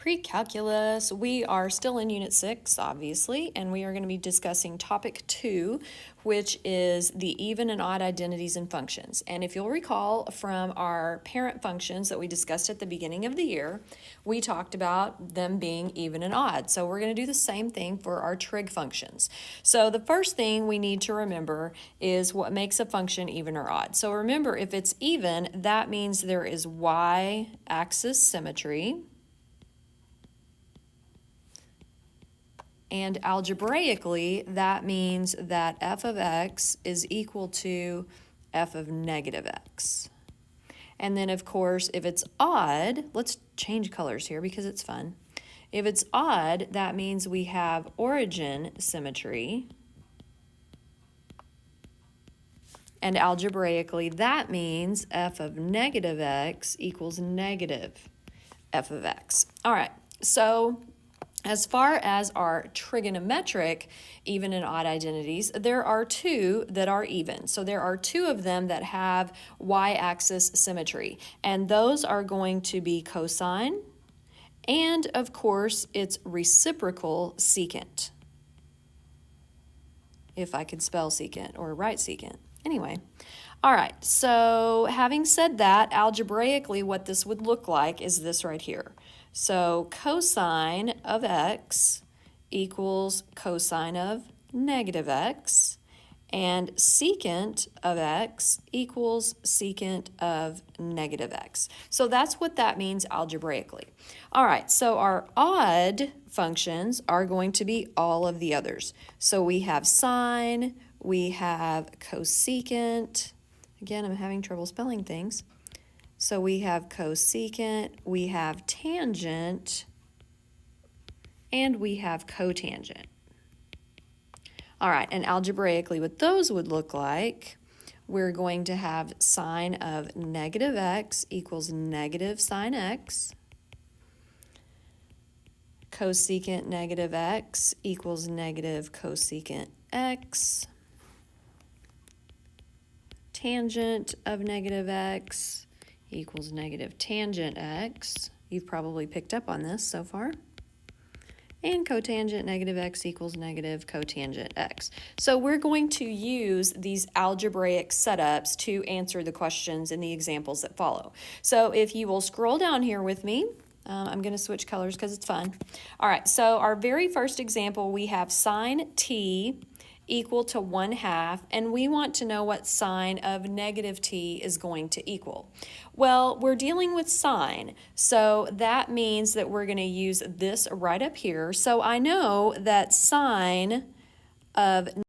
Pre-calculus, we are still in Unit 6, obviously, and we are going to be discussing Topic 2, which is the even and odd identities and functions. And if you'll recall from our parent functions that we discussed at the beginning of the year, we talked about them being even and odd. So we're going to do the same thing for our trig functions. So the first thing we need to remember is what makes a function even or odd. So remember, if it's even, that means there is y-axis symmetry. And algebraically, that means that f of x is equal to f of negative x. And then, of course, if it's odd, let's change colors here because it's fun. If it's odd, that means we have origin symmetry. And algebraically, that means f of negative x equals negative f of x. All right, so as far as our trigonometric even and odd identities, there are two that are even. So there are two of them that have y-axis symmetry, and those are going to be cosine and, of course, its reciprocal secant. If I could spell secant or write secant. Anyway, all right, so having said that, algebraically what this would look like is this right here. So cosine of x equals cosine of negative x, and secant of x equals secant of negative x. So that's what that means algebraically. All right, so our odd functions are going to be all of the others. So we have sine, we have cosecant. Again, I'm having trouble spelling things. So we have cosecant, we have tangent, and we have cotangent. All right, and algebraically what those would look like, we're going to have sine of negative x equals negative sine x. Cosecant negative x equals negative cosecant x. Tangent of negative x equals negative tangent x. You've probably picked up on this so far. And cotangent negative x equals negative cotangent x. So we're going to use these algebraic setups to answer the questions in the examples that follow. So if you will scroll down here with me, I'm going to switch colors because it's fun. All right, so our very first example, we have sine t equal to 1/2, and we want to know what sine of negative t is going to equal. Well, we're dealing with sine, so that means that we're going to use this right up here. So I know that sine of